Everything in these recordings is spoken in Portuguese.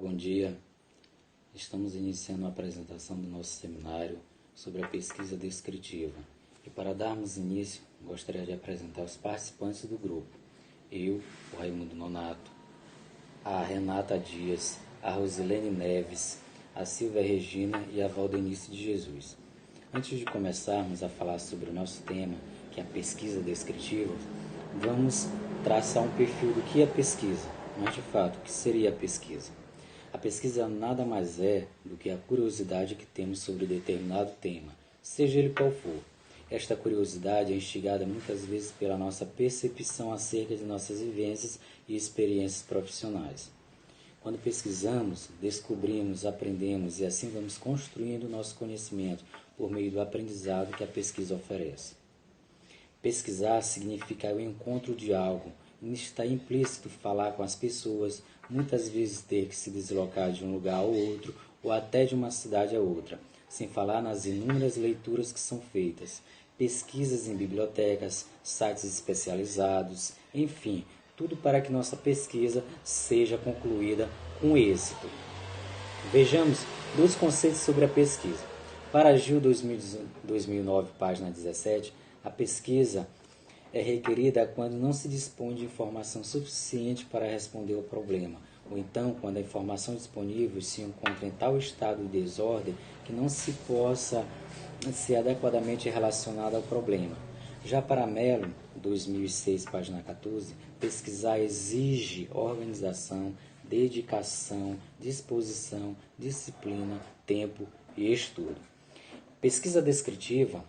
Bom dia, estamos iniciando a apresentação do nosso seminário sobre a pesquisa descritiva. E para darmos início, gostaria de apresentar os participantes do grupo. Eu, o Raimundo Nonato, a Renata Dias, a Rosilene Neves, a Silvia Regina e a Valdenice de Jesus. Antes de começarmos a falar sobre o nosso tema, que é a pesquisa descritiva, vamos traçar um perfil do que é pesquisa, mas de fato, o que seria a pesquisa? A pesquisa nada mais é do que a curiosidade que temos sobre determinado tema, seja ele qual for. Esta curiosidade é instigada muitas vezes pela nossa percepção acerca de nossas vivências e experiências profissionais. Quando pesquisamos, descobrimos, aprendemos e assim vamos construindo nosso conhecimento por meio do aprendizado que a pesquisa oferece. Pesquisar significa o encontro de algo, e está implícito falar com as pessoas, muitas vezes ter que se deslocar de um lugar ao outro ou até de uma cidade a outra, sem falar nas inúmeras leituras que são feitas, pesquisas em bibliotecas, sites especializados, enfim, tudo para que nossa pesquisa seja concluída com êxito. Vejamos dois conceitos sobre a pesquisa. Para Gil 2009, página 17, a pesquisa é requerida quando não se dispõe de informação suficiente para responder ao problema, ou então quando a informação disponível se encontra em tal estado de desordem que não se possa ser adequadamente relacionada ao problema. Já para Mello, 2006, página 14, pesquisar exige organização, dedicação, disposição, disciplina, tempo e estudo. Pesquisa descritiva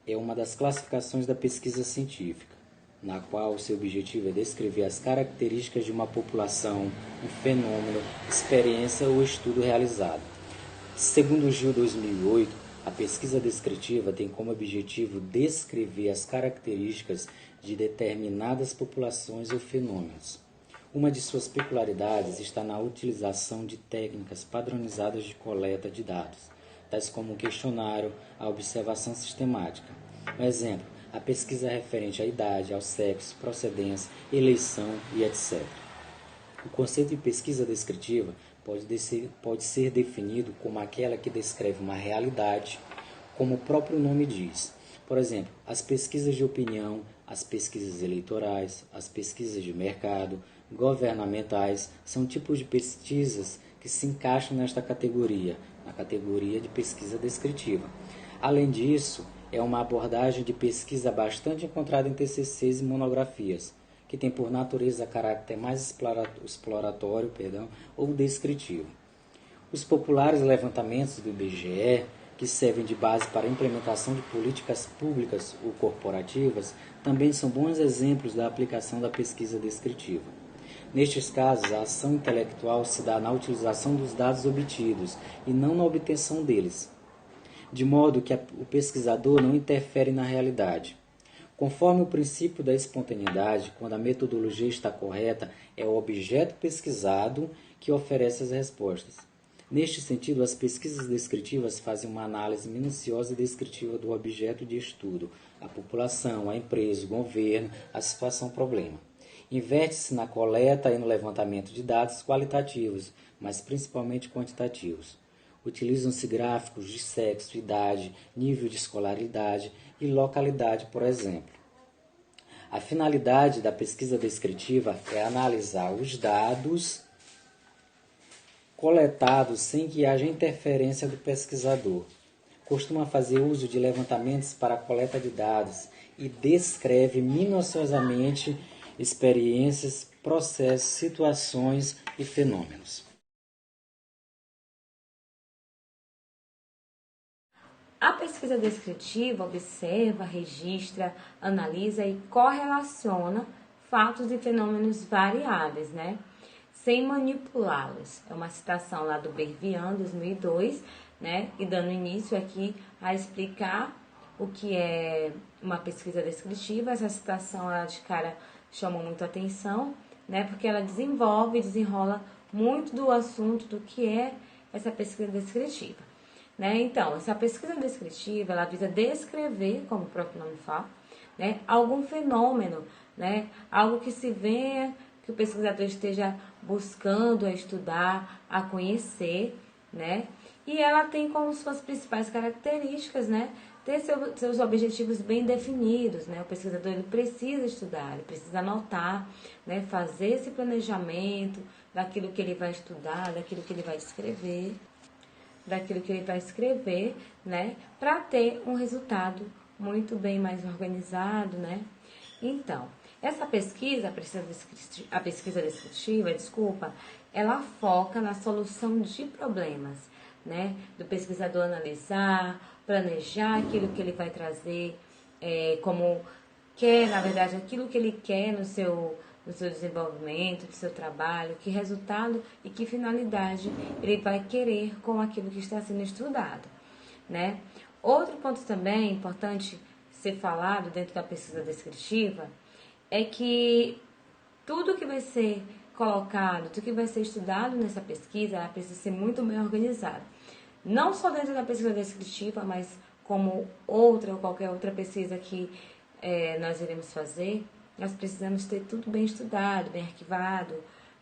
é uma das classificações da pesquisa científica, na qual o seu objetivo é descrever as características de uma população, um fenômeno, experiência ou estudo realizado. Segundo Gil 2008, a pesquisa descritiva tem como objetivo descrever as características de determinadas populações ou fenômenos. Uma de suas peculiaridades está na utilização de técnicas padronizadas de coleta de dados, tais como o questionário, a observação sistemática. Um exemplo, a pesquisa referente à idade, ao sexo, procedência, eleição e etc. O conceito de pesquisa descritiva pode ser definido como aquela que descreve uma realidade, como o próprio nome diz. Por exemplo, as pesquisas de opinião, as pesquisas eleitorais, as pesquisas de mercado, governamentais, são tipos de pesquisas que se encaixam nesta categoria, na categoria de pesquisa descritiva. Além disso, é uma abordagem de pesquisa bastante encontrada em TCCs e monografias, que tem por natureza caráter mais exploratório ou descritivo. Os populares levantamentos do IBGE, que servem de base para a implementação de políticas públicas ou corporativas, também são bons exemplos da aplicação da pesquisa descritiva. Nestes casos, a ação intelectual se dá na utilização dos dados obtidos e não na obtenção deles, de modo que o pesquisador não interfere na realidade. Conforme o princípio da espontaneidade, quando a metodologia está correta, é o objeto pesquisado que oferece as respostas. Neste sentido, as pesquisas descritivas fazem uma análise minuciosa e descritiva do objeto de estudo, a população, a empresa, o governo, a situação-problema. Inverte-se na coleta e no levantamento de dados qualitativos, mas principalmente quantitativos. Utilizam-se gráficos de sexo, idade, nível de escolaridade e localidade, por exemplo. A finalidade da pesquisa descritiva é analisar os dados coletados sem que haja interferência do pesquisador. Costuma fazer uso de levantamentos para a coleta de dados e descreve minuciosamente experiências, processos, situações e fenômenos. A pesquisa descritiva observa, registra, analisa e correlaciona fatos e fenômenos variáveis, sem manipulá-los. É uma citação lá do Bervian, 2002, e dando início aqui a explicar o que é uma pesquisa descritiva. Essa citação, ela de cara chama muito a atenção, porque ela desenvolve e desenrola muito do assunto do que é essa pesquisa descritiva. Então, essa pesquisa descritiva, ela visa descrever, como o próprio nome fala, algum fenômeno, algo que se venha que o pesquisador esteja buscando a estudar, a conhecer, né? E ela tem como suas principais características, né? Ter seus objetivos bem definidos, né? O pesquisador ele precisa estudar, ele precisa anotar, né? Fazer esse planejamento daquilo que ele vai estudar, daquilo que ele vai escrever, né? Para ter um resultado muito bem mais organizado, né? Então, essa pesquisa, a pesquisa descritiva, ela foca na solução de problemas, né? Do pesquisador analisar, planejar aquilo que ele vai trazer, como quer, na verdade, aquilo que ele quer no seu desenvolvimento, do seu trabalho, que resultado e que finalidade ele vai querer com aquilo que está sendo estudado, né? Outro ponto também importante ser falado dentro da pesquisa descritiva é que tudo que vai ser colocado, tudo que vai ser estudado nessa pesquisa, ela precisa ser muito bem organizada. Não só dentro da pesquisa descritiva, mas como outra ou qualquer outra pesquisa que nós iremos fazer, nós precisamos ter tudo bem estudado, bem arquivado,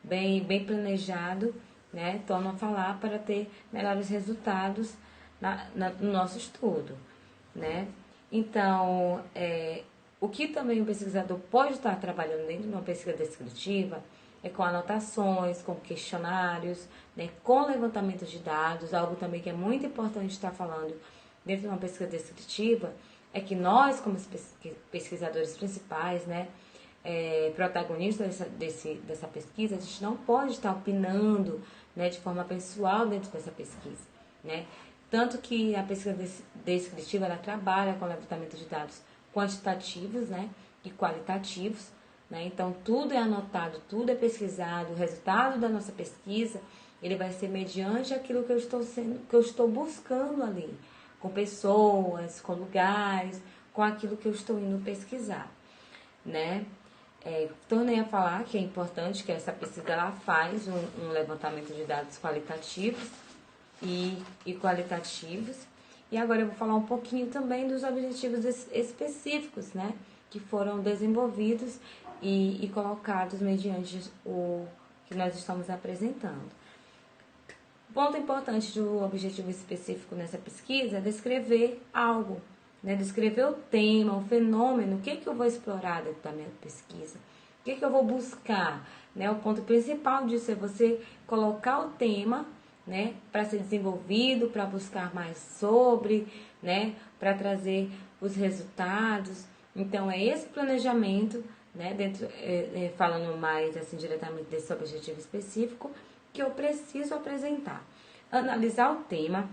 bem planejado, né? Torno a falar para ter melhores resultados no nosso estudo, né? Então, o que também o pesquisador pode estar trabalhando dentro de uma pesquisa descritiva é com anotações, com questionários, né, com levantamento de dados. Algo também que é muito importante estar falando dentro de uma pesquisa descritiva é que nós, como pesquisadores principais, né, protagonistas dessa pesquisa, a gente não pode estar opinando, né, de forma pessoal dentro dessa pesquisa, né? Tanto que a pesquisa descritiva ela trabalha com levantamento de dados quantitativos, né, e qualitativos, né? Então tudo é anotado, tudo é pesquisado, o resultado da nossa pesquisa ele vai ser mediante aquilo que eu estou buscando ali, com pessoas, com lugares, com aquilo que eu estou indo pesquisar, né? Tornei a falar que é importante que essa pesquisa ela faz um levantamento de dados qualitativos e qualitativos. E agora eu vou falar um pouquinho também dos objetivos específicos, né, que foram desenvolvidos e colocados mediante o que nós estamos apresentando. Ponto importante do objetivo específico nessa pesquisa é descrever algo, né? Descrever o tema, o fenômeno, o que eu vou explorar dentro da minha pesquisa, o que eu vou buscar, né? O ponto principal disso é você colocar o tema, né, para ser desenvolvido, para buscar mais sobre, né, para trazer os resultados. Então, é esse planejamento, né, falando mais assim diretamente desse objetivo específico, que eu preciso apresentar. Analisar o tema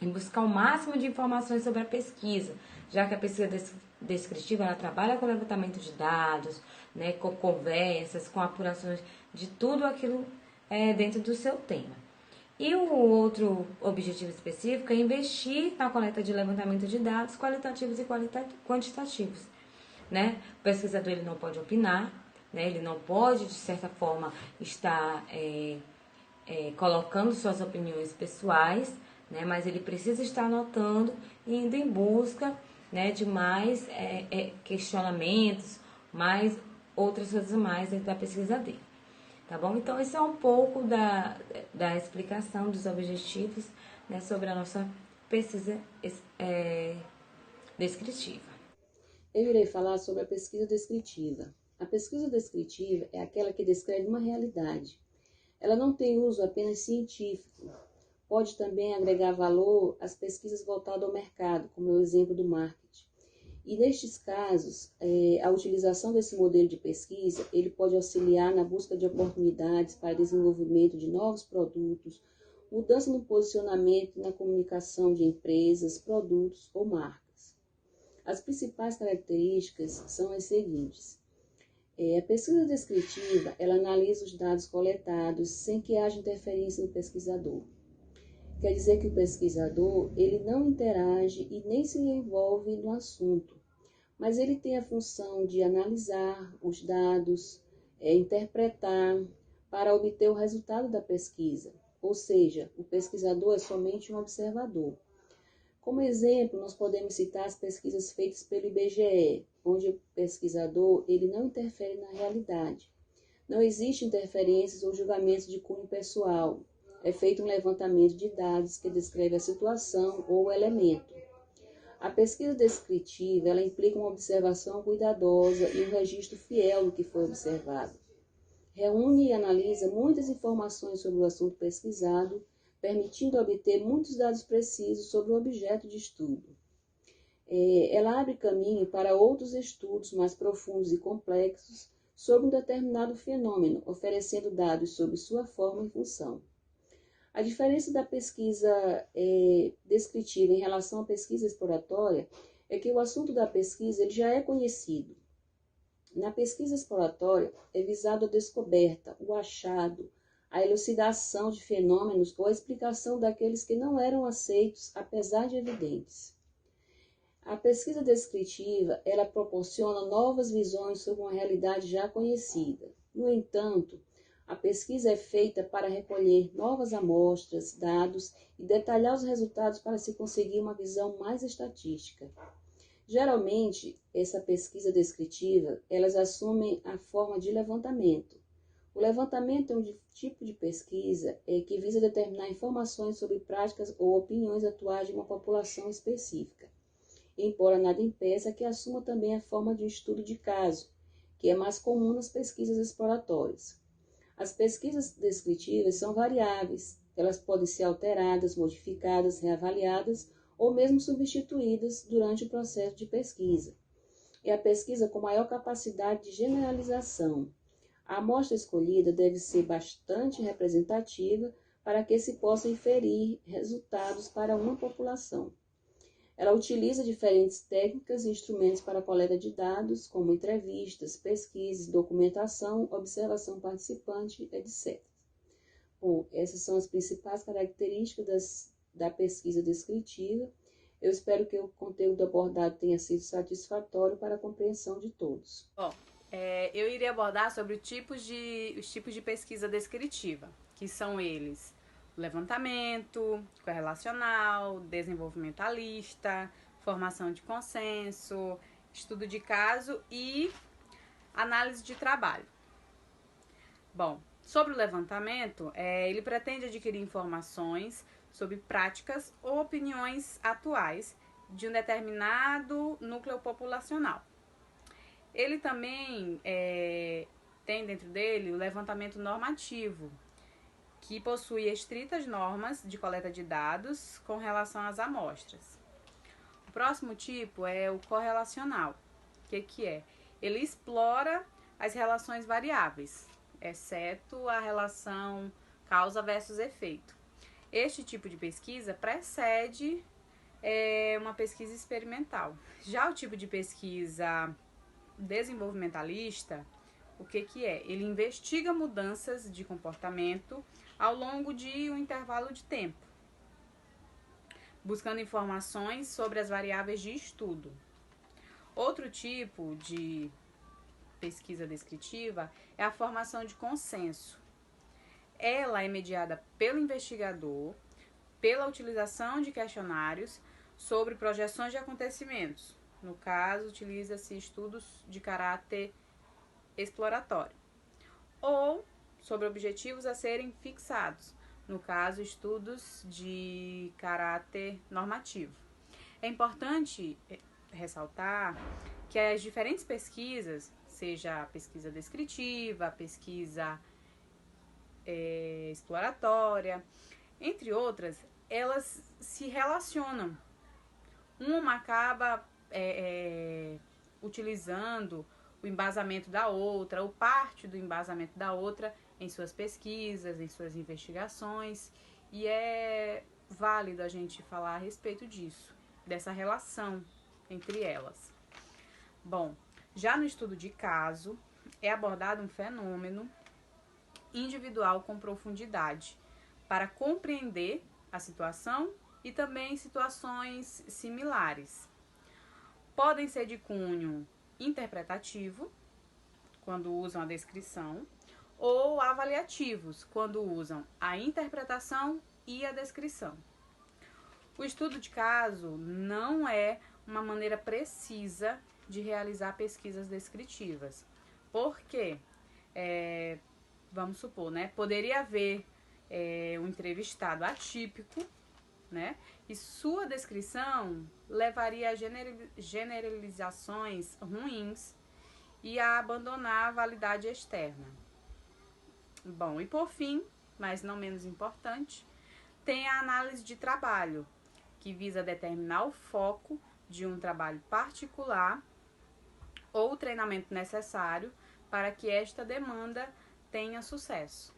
e buscar o máximo de informações sobre a pesquisa, já que a pesquisa descritiva ela trabalha com levantamento de dados, né, com conversas, com apurações de tudo aquilo dentro do seu tema. E o outro objetivo específico é investir na coleta de levantamento de dados qualitativos e quantitativos, né? O pesquisador ele não pode opinar, né? Ele não pode, de certa forma, estar colocando suas opiniões pessoais, né? Mas ele precisa estar anotando e indo em busca, né, de mais questionamentos, mais outras coisas mais dentro da pesquisa dele. Tá bom? Então, esse é um pouco da explicação dos objetivos, né, sobre a nossa pesquisa descritiva. Eu irei falar sobre a pesquisa descritiva. A pesquisa descritiva é aquela que descreve uma realidade. Ela não tem uso apenas científico. Pode também agregar valor às pesquisas voltadas ao mercado, como é o exemplo do marketing. E nestes casos, a utilização desse modelo de pesquisa, ele pode auxiliar na busca de oportunidades para desenvolvimento de novos produtos, mudança no posicionamento e na comunicação de empresas, produtos ou marcas. As principais características são as seguintes. A pesquisa descritiva, ela analisa os dados coletados sem que haja interferência no pesquisador. Quer dizer que o pesquisador, ele não interage e nem se envolve no assunto, mas ele tem a função de analisar os dados, interpretar para obter o resultado da pesquisa, ou seja, o pesquisador é somente um observador. Como exemplo, nós podemos citar as pesquisas feitas pelo IBGE, onde o pesquisador ele não interfere na realidade, Não existe interferências ou julgamentos de cunho pessoal. É feito um levantamento de dados que descreve a situação ou o elemento. A pesquisa descritiva, ela implica uma observação cuidadosa e um registro fiel do que foi observado. Reúne e analisa muitas informações sobre o assunto pesquisado, permitindo obter muitos dados precisos sobre o objeto de estudo. Ela abre caminho para outros estudos mais profundos e complexos sobre um determinado fenômeno, oferecendo dados sobre sua forma e função. A diferença da pesquisa descritiva em relação à pesquisa exploratória é que o assunto da pesquisa ele já é conhecido. Na pesquisa exploratória é visado a descoberta, o achado, a elucidação de fenômenos ou a explicação daqueles que não eram aceitos, apesar de evidentes. A pesquisa descritiva, ela proporciona novas visões sobre uma realidade já conhecida. No entanto, a pesquisa é feita para recolher novas amostras, dados e detalhar os resultados para se conseguir uma visão mais estatística. Geralmente, essa pesquisa descritiva, elas assumem a forma de levantamento. O levantamento é um tipo de pesquisa que visa determinar informações sobre práticas ou opiniões atuais de uma população específica, embora nada impeça que assuma também a forma de um estudo de caso, que é mais comum nas pesquisas exploratórias. As pesquisas descritivas são variáveis, elas podem ser alteradas, modificadas, reavaliadas ou mesmo substituídas durante o processo de pesquisa. É a pesquisa com maior capacidade de generalização. A amostra escolhida deve ser bastante representativa para que se possa inferir resultados para uma população. Ela utiliza diferentes técnicas e instrumentos para a coleta de dados, como entrevistas, pesquisas, documentação, observação participante, etc. Bom, essas são as principais características da pesquisa descritiva. Eu espero que o conteúdo abordado tenha sido satisfatório para a compreensão de todos. Bom, eu irei abordar sobre os tipos de pesquisa descritiva, que são eles: levantamento, correlacional, desenvolvimentalista, formação de consenso, estudo de caso e análise de trabalho. Bom, sobre o levantamento, ele pretende adquirir informações sobre práticas ou opiniões atuais de um determinado núcleo populacional. Ele também tem dentro dele o levantamento normativo, que possui estritas normas de coleta de dados com relação às amostras. O próximo tipo é o correlacional. O que é? Ele explora as relações variáveis, exceto a relação causa versus efeito. Este tipo de pesquisa precede uma pesquisa experimental. Já o tipo de pesquisa desenvolvimentalista, o que é? Ele investiga mudanças de comportamento ao longo de um intervalo de tempo, buscando informações sobre as variáveis de estudo. Outro tipo de pesquisa descritiva é a formação de consenso. Ela é mediada pelo investigador, pela utilização de questionários sobre projeções de acontecimentos. No caso, utiliza-se estudos de caráter exploratório. Ou sobre objetivos a serem fixados. No caso, estudos de caráter normativo. É importante ressaltar que as diferentes pesquisas, seja a pesquisa descritiva, a pesquisa exploratória, entre outras, elas se relacionam. Uma acaba utilizando o embasamento da outra, ou parte do embasamento da outra em suas pesquisas, em suas investigações, e é válido a gente falar a respeito disso, dessa relação entre elas. Bom, já no estudo de caso, é abordado um fenômeno individual com profundidade, para compreender a situação e também situações similares. Podem ser de cunho interpretativo, quando usam a descrição, ou avaliativos, quando usam a interpretação e a descrição. O estudo de caso não é uma maneira precisa de realizar pesquisas descritivas, porque vamos supor, né? Poderia haver um entrevistado atípico, né? E sua descrição levaria a generalizações ruins e a abandonar a validade externa. Bom, e por fim, mas não menos importante, tem a análise de trabalho, que visa determinar o foco de um trabalho particular ou o treinamento necessário para que esta demanda tenha sucesso.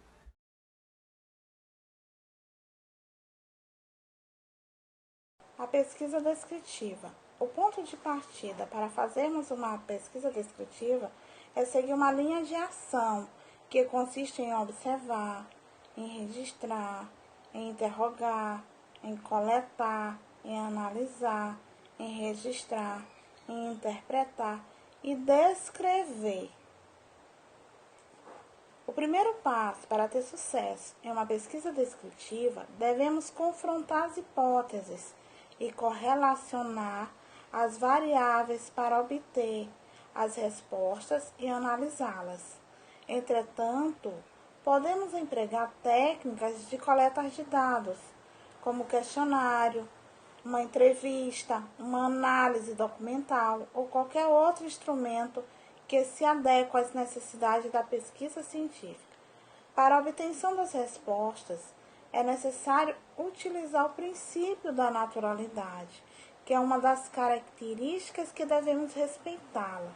A pesquisa descritiva. O ponto de partida para fazermos uma pesquisa descritiva é seguir uma linha de ação que consiste em observar, em registrar, em interrogar, em coletar, em analisar, em registrar, em interpretar e descrever. O primeiro passo para ter sucesso em uma pesquisa descritiva, devemos confrontar as hipóteses e correlacionar as variáveis para obter as respostas e analisá-las. Entretanto, podemos empregar técnicas de coleta de dados, como questionário, uma entrevista, uma análise documental ou qualquer outro instrumento que se adeque às necessidades da pesquisa científica. Para a obtenção das respostas, é necessário utilizar o princípio da naturalidade, que é uma das características que devemos respeitá-la,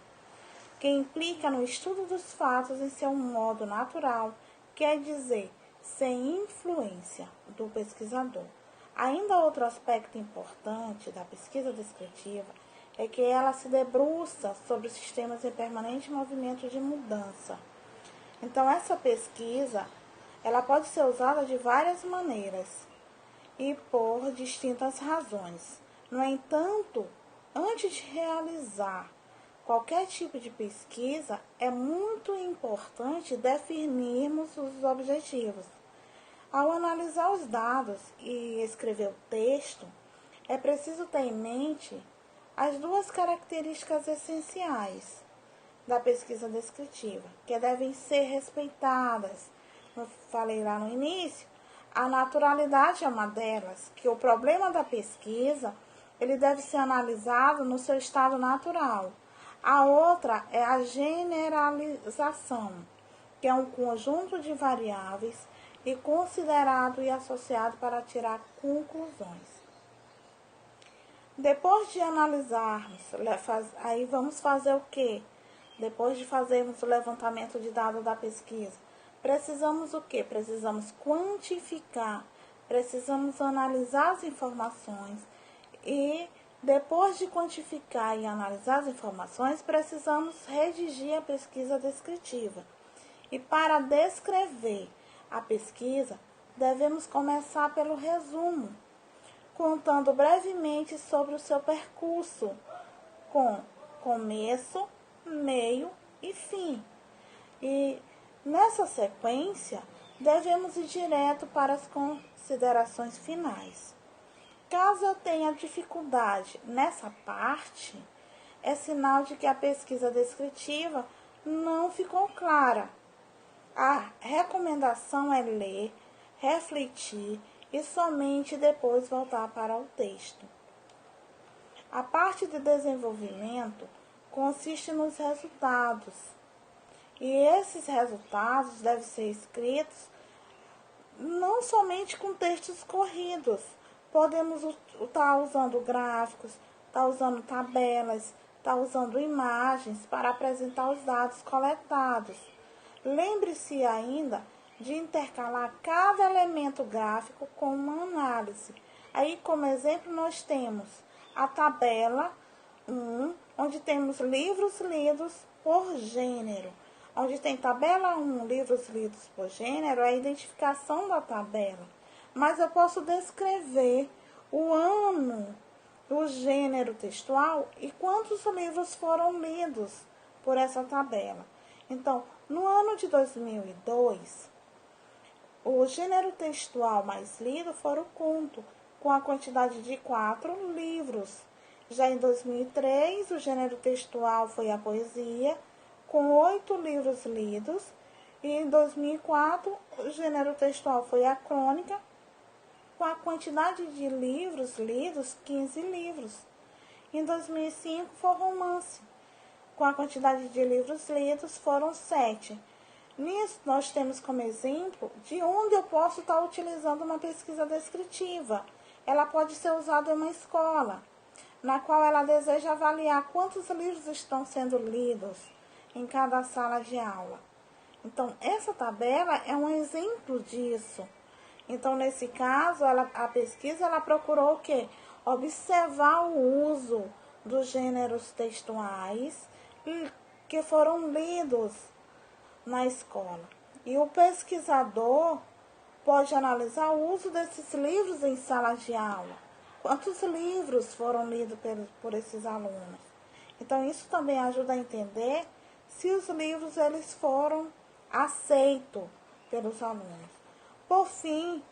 que implica no estudo dos fatos em seu modo natural, quer dizer, sem influência do pesquisador. Ainda outro aspecto importante da pesquisa descritiva é que ela se debruça sobre sistemas em permanente movimento de mudança. Então, essa pesquisa ela pode ser usada de várias maneiras e por distintas razões. No entanto, antes de realizar qualquer tipo de pesquisa, é muito importante definirmos os objetivos. Ao analisar os dados e escrever o texto, é preciso ter em mente as duas características essenciais da pesquisa descritiva, que devem ser respeitadas. Eu falei lá no início, a naturalidade é uma delas, que o problema da pesquisa ele deve ser analisado no seu estado natural. A outra é a generalização, que é um conjunto de variáveis e considerado e associado para tirar conclusões. Depois de analisarmos, aí vamos fazer o quê? Depois de fazermos o levantamento de dados da pesquisa, precisamos o quê? Precisamos quantificar, precisamos analisar as informações e depois de quantificar e analisar as informações, precisamos redigir a pesquisa descritiva. E para descrever a pesquisa, devemos começar pelo resumo, contando brevemente sobre o seu percurso, com começo, meio e fim. E nessa sequência, devemos ir direto para as considerações finais. Caso eu tenha dificuldade nessa parte, é sinal de que a pesquisa descritiva não ficou clara. A recomendação é ler, refletir e somente depois voltar para o texto. A parte de desenvolvimento consiste nos resultados. E esses resultados devem ser escritos não somente com textos corridos. Podemos estar usando gráficos, estar usando tabelas, estar usando imagens para apresentar os dados coletados. Lembre-se ainda de intercalar cada elemento gráfico com uma análise. Aí, como exemplo, nós temos a tabela 1, onde temos livros lidos por gênero. Onde tem tabela 1, livros lidos por gênero, é a identificação da tabela. Mas eu posso descrever o ano, o gênero textual e quantos livros foram lidos por essa tabela. Então, no ano de 2002, o gênero textual mais lido foi o conto, com a quantidade de 4 livros. Já em 2003, o gênero textual foi a poesia, com 8 livros lidos, E em 2004, o gênero textual foi a crônica, com a quantidade de livros lidos, 15 livros. Em 2005, foi o romance, com a quantidade de livros lidos, foram 7. Nisso, nós temos como exemplo de onde eu posso estar utilizando uma pesquisa descritiva. Ela pode ser usada em uma escola, na qual ela deseja avaliar quantos livros estão sendo lidos em cada sala de aula. Então, essa tabela é um exemplo disso. Então, nesse caso, a pesquisa ela procurou o quê? Observar o uso dos gêneros textuais que foram lidos na escola. E o pesquisador pode analisar o uso desses livros em sala de aula. Quantos livros foram lidos por esses alunos? Então, isso também ajuda a entender se os livros eles foram aceitos pelos alunos. Por fim,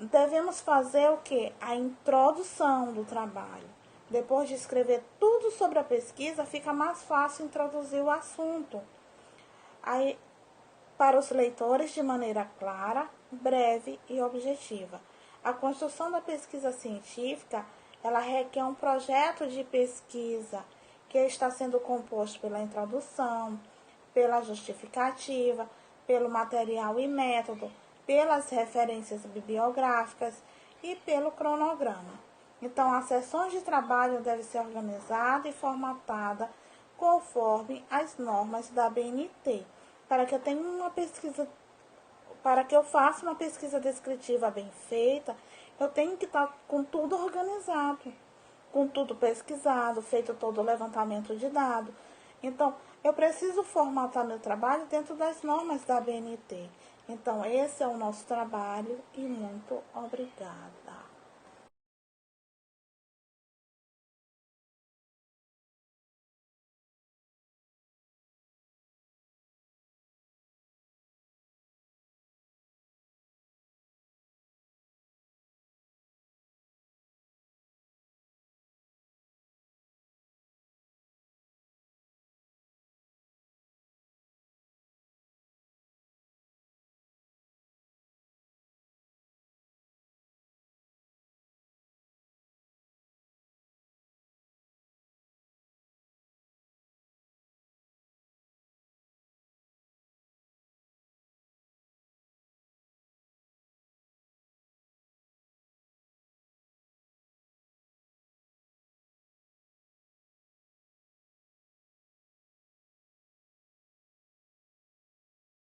devemos fazer o quê? A introdução do trabalho. Depois de escrever tudo sobre a pesquisa, fica mais fácil introduzir o assunto. Aí, para os leitores de maneira clara, breve e objetiva. A construção da pesquisa científica, ela requer um projeto de pesquisa que está sendo composto pela introdução, pela justificativa, pelo material e método, pelas referências bibliográficas e pelo cronograma. Então, as sessões de trabalho devem ser organizadas e formatadas conforme as normas da BNT. Para que eu faça uma pesquisa descritiva bem feita, eu tenho que estar com tudo organizado, com tudo pesquisado, feito todo o levantamento de dados. Então, eu preciso formatar meu trabalho dentro das normas da BNT. Então, esse é o nosso trabalho e muito obrigada.